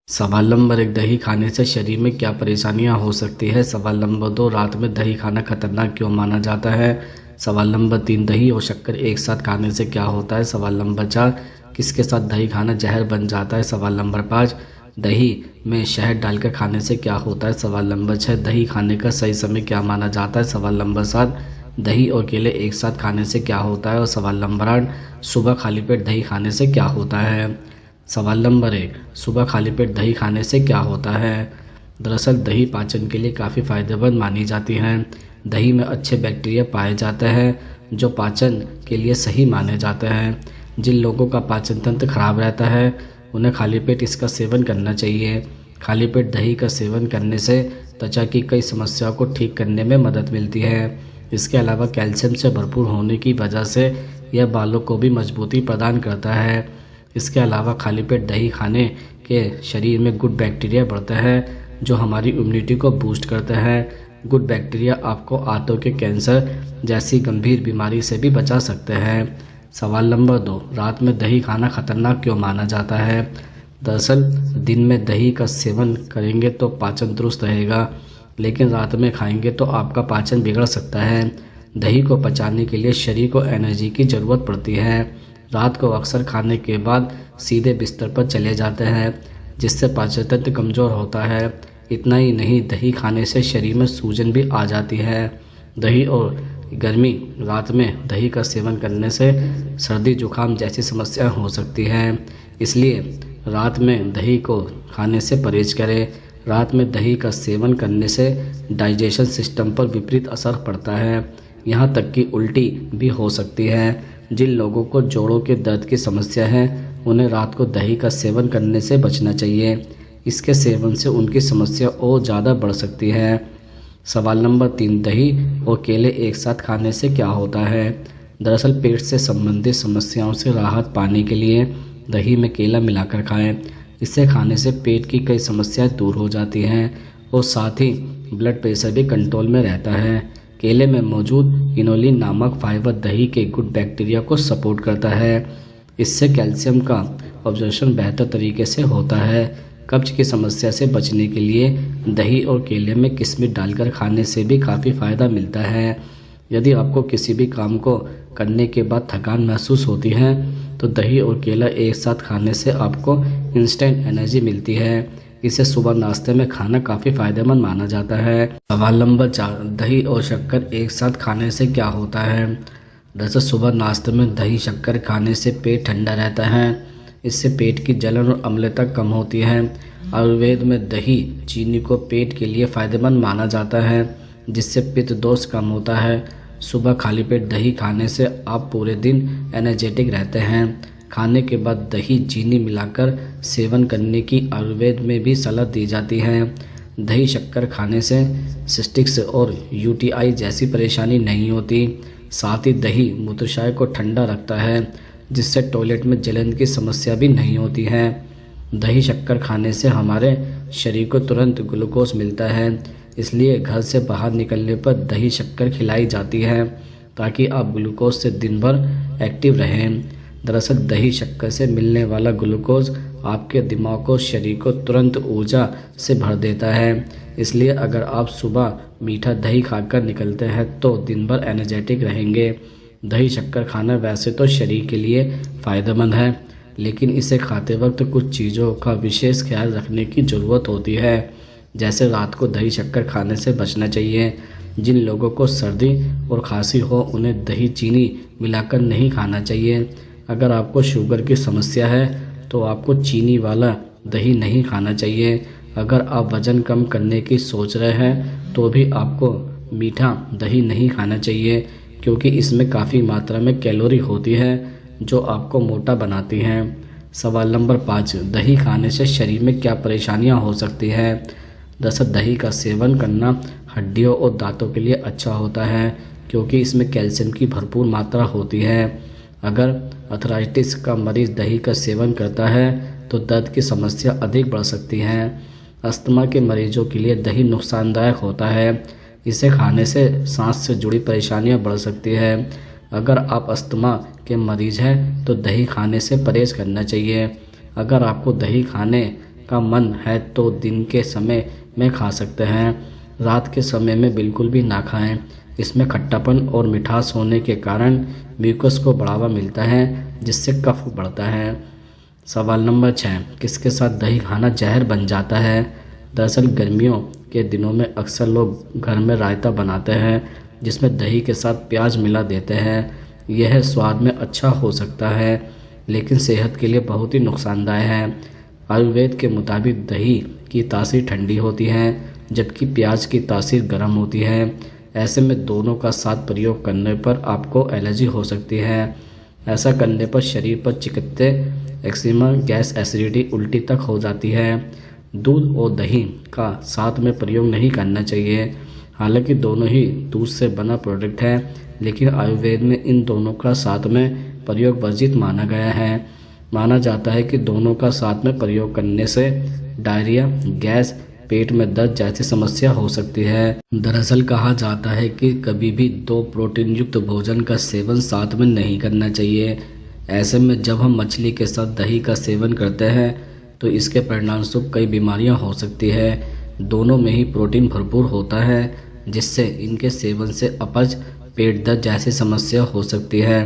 सवाल नंबर 1, दही खाने से शरीर में क्या परेशानियां हो सकती है। सवाल नंबर 2, रात में दही खाना खतरनाक क्यों माना जाता है। सवाल नंबर 3, दही और शक्कर एक साथ खाने से क्या होता है। सवाल नंबर 4, किसके साथ दही खाना जहर बन जाता है। सवाल नंबर 5, दही में शहद डालकर खाने से क्या होता है। सवाल नंबर 6, दही खाने का सही समय क्या माना जाता है। सवाल नंबर 7, दही और केले एक साथ खाने से क्या होता है। और सवाल नंबर 8, सुबह खाली पेट दही खाने से क्या होता है। सवाल नंबर 1, सुबह खाली पेट दही खाने से क्या होता है। दरअसल दही पाचन के लिए काफ़ी फायदेमंद मानी जाती है। दही में अच्छे बैक्टीरिया पाए जाते हैं जो पाचन के लिए सही माने जाते हैं। जिन लोगों का पाचन तंत्र खराब रहता है उन्हें खाली पेट इसका सेवन करना चाहिए। खाली पेट दही का सेवन करने से त्वचा की कई समस्याओं को ठीक करने में मदद मिलती है। इसके अलावा कैल्शियम से भरपूर होने की वजह से यह बालों को भी मजबूती प्रदान करता है। इसके अलावा खाली पेट दही खाने के शरीर में गुड बैक्टीरिया बढ़ता है जो हमारी इम्यूनिटी को बूस्ट करता है। गुड बैक्टीरिया आपको आंतों के कैंसर जैसी गंभीर बीमारी से भी बचा सकते हैं। सवाल नंबर 2, रात में दही खाना खतरनाक क्यों माना जाता है। दरअसल दिन में दही का सेवन करेंगे तो पाचन दुरुस्त रहेगा, लेकिन रात में खाएंगे तो आपका पाचन बिगड़ सकता है। दही को पचाने के लिए शरीर को एनर्जी की ज़रूरत पड़ती है। रात को अक्सर खाने के बाद सीधे बिस्तर पर चले जाते हैं जिससे पाचन तंत्र कमज़ोर होता है। इतना ही नहीं, दही खाने से शरीर में सूजन भी आ जाती है। दही और गर्मी, रात में दही का सेवन करने से सर्दी जुकाम जैसी समस्याएं हो सकती हैं, इसलिए रात में दही को खाने से परहेज करें। रात में दही का सेवन करने से डाइजेशन सिस्टम पर विपरीत असर पड़ता है, यहाँ तक कि उल्टी भी हो सकती है। जिन लोगों को जोड़ों के दर्द की समस्या है उन्हें रात को दही का सेवन करने से बचना चाहिए। इसके सेवन से उनकी समस्या और ज़्यादा बढ़ सकती है। सवाल नंबर 3, दही और केले एक साथ खाने से क्या होता है। दरअसल पेट से संबंधित समस्याओं से राहत पाने के लिए दही में केला मिलाकर खाएं। इसे खाने से पेट की कई समस्याएं दूर हो जाती हैं और साथ ही ब्लड प्रेशर भी कंट्रोल में रहता है। केले में मौजूद इनोलिन नामक फाइबर दही के गुड बैक्टीरिया को सपोर्ट करता है। इससे कैल्शियम का अब्जॉर्प्शन बेहतर तरीके से होता है। कब्ज की समस्या से बचने के लिए दही और केले में किशमिश डालकर खाने से भी काफ़ी फ़ायदा मिलता है। यदि आपको किसी भी काम को करने के बाद थकान महसूस होती है तो दही और केला एक साथ खाने से आपको इंस्टेंट एनर्जी मिलती है। इसे सुबह नाश्ते में खाना काफ़ी फायदेमंद माना जाता है। सवाल नंबर 4, दही और शक्कर एक साथ खाने से क्या होता है। दरअसल सुबह नाश्ते में दही शक्कर खाने से पेट ठंडा रहता है। इससे पेट की जलन और अम्लता कम होती है। आयुर्वेद में दही चीनी को पेट के लिए फ़ायदेमंद माना जाता है जिससे पित्त दोष कम होता है। सुबह खाली पेट दही खाने से आप पूरे दिन एनर्जेटिक रहते हैं। खाने के बाद दही चीनी मिलाकर सेवन करने की आयुर्वेद में भी सलाह दी जाती है। दही शक्कर खाने से सिस्टिक्स और यूटीआई जैसी परेशानी नहीं होती। साथ ही दही मूत्राशय को ठंडा रखता है जिससे टॉयलेट में जलन की समस्या भी नहीं होती है। दही शक्कर खाने से हमारे शरीर को तुरंत ग्लूकोज मिलता है, इसलिए घर से बाहर निकलने पर दही शक्कर खिलाई जाती है ताकि आप ग्लूकोज से दिन भर एक्टिव रहें। दरअसल दही शक्कर से मिलने वाला ग्लूकोज आपके दिमाग को शरीर को तुरंत ऊर्जा से भर देता है, इसलिए अगर आप सुबह मीठा दही खाकर निकलते हैं तो दिन भर एनर्जेटिक रहेंगे। दही शक्कर खाना वैसे तो शरीर के लिए फ़ायदेमंद है, लेकिन इसे खाते वक्त कुछ चीज़ों का विशेष ख्याल रखने की ज़रूरत होती है। जैसे रात को दही शक्कर खाने से बचना चाहिए। जिन लोगों को सर्दी और खांसी हो उन्हें दही चीनी मिलाकर नहीं खाना चाहिए। अगर आपको शुगर की समस्या है तो आपको चीनी वाला दही नहीं खाना चाहिए। अगर आप वज़न कम करने की सोच रहे हैं तो भी आपको मीठा दही नहीं खाना चाहिए क्योंकि इसमें काफ़ी मात्रा में कैलोरी होती है जो आपको मोटा बनाती हैं। सवाल नंबर 5, दही खाने से शरीर में क्या परेशानियां हो सकती है। दरअसल दही का सेवन करना हड्डियों और दांतों के लिए अच्छा होता है क्योंकि इसमें कैल्शियम की भरपूर मात्रा होती है। अगर अर्थराइटिस का मरीज़ दही का सेवन करता है तो दर्द की समस्या अधिक बढ़ सकती है। अस्थमा के मरीजों के लिए दही नुकसानदायक होता है। इसे खाने से सांस से जुड़ी परेशानियां बढ़ सकती है। अगर आप अस्थमा के मरीज़ हैं तो दही खाने से परहेज़ करना चाहिए। अगर आपको दही खाने का मन है तो दिन के समय में खा सकते हैं, रात के समय में बिल्कुल भी ना खाएं। इसमें खट्टापन और मिठास होने के कारण म्यूकस को बढ़ावा मिलता है, जिससे कफ बढ़ता है। सवाल नंबर 6, किसके साथ दही खाना जहर बन जाता है? दरअसल गर्मियों के दिनों में अक्सर लोग घर में रायता बनाते हैं, जिसमें दही के साथ प्याज मिला देते हैं। यह स्वाद में अच्छा हो सकता है, लेकिन सेहत के लिए बहुत ही नुकसानदायक है। आयुर्वेद के मुताबिक दही की तासीर ठंडी होती है, जबकि प्याज की तासीर गर्म होती है। ऐसे में दोनों का साथ प्रयोग करने पर आपको एलर्जी हो सकती है। ऐसा करने पर शरीर पर चिकत्ते, एक्जिमा, गैस, एसिडिटी, उल्टी तक हो जाती है। दूध और दही का साथ में प्रयोग नहीं करना चाहिए। हालांकि दोनों ही दूध से बना प्रोडक्ट है, लेकिन आयुर्वेद में इन दोनों का साथ में प्रयोग वर्जित माना गया है। माना जाता है कि दोनों का साथ में प्रयोग करने से डायरिया, गैस, पेट में दर्द जैसी समस्या हो सकती है। दरअसल कहा जाता है कि कभी भी 2 प्रोटीन युक्त भोजन का सेवन साथ में नहीं करना चाहिए। ऐसे में जब हम मछली के साथ दही का सेवन करते हैं तो इसके परिणामस्वरूप कई बीमारियां हो सकती है। दोनों में ही प्रोटीन भरपूर होता है, जिससे इनके सेवन से अपच, पेट दर्द जैसी समस्या हो सकती है।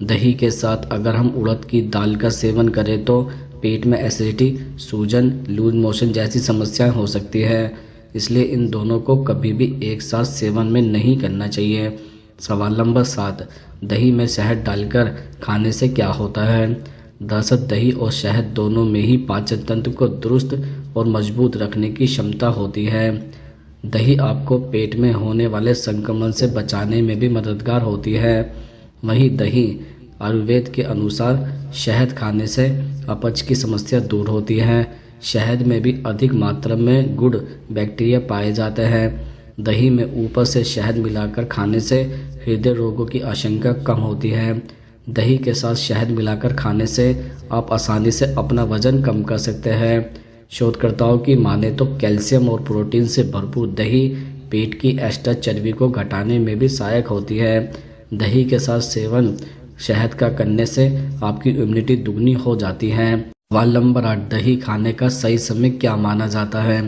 दही के साथ अगर हम उड़द की दाल का सेवन करें तो पेट में एसिडिटी, सूजन, लूज मोशन जैसी समस्याएं हो सकती है। इसलिए इन दोनों को कभी भी एक साथ सेवन में नहीं करना चाहिए। सवाल नंबर 7, दही में शहद डालकर खाने से क्या होता है? दरअसल दही और शहद दोनों में ही पाचन तंत्र को दुरुस्त और मजबूत रखने की क्षमता होती है। दही आपको पेट में होने वाले संक्रमण से बचाने में भी मददगार होती है। वहीं दही आयुर्वेद के अनुसार शहद खाने से अपच की समस्या दूर होती है। शहद में भी अधिक मात्रा में गुड बैक्टीरिया पाए जाते हैं। दही में ऊपर से शहद मिलाकर खाने से हृदय रोगों की आशंका कम होती है। दही के साथ शहद मिलाकर खाने से आप आसानी से अपना वजन कम कर सकते हैं। शोधकर्ताओं की माने तो कैल्शियम और प्रोटीन से भरपूर दही पेट की एक्स्ट्रा चर्बी को घटाने में भी सहायक होती है। दही के साथ सेवन शहद का करने से आपकी इम्यूनिटी दुगनी हो जाती है। सवाल नंबर 8, दही खाने का सही समय क्या माना जाता है?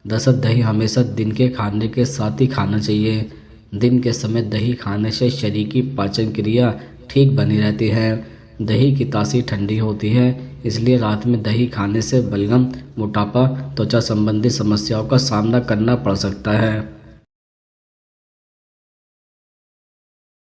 दरअसल दही हमेशा दिन के खाने के साथ ही खाना चाहिए। दिन के समय दही खाने से शरीर की पाचन क्रिया ठीक बनी रहती है। दही की तासीर ठंडी होती है, इसलिए रात में दही खाने से बलगम, मोटापा, त्वचा संबंधी समस्याओं का सामना करना पड़ सकता है।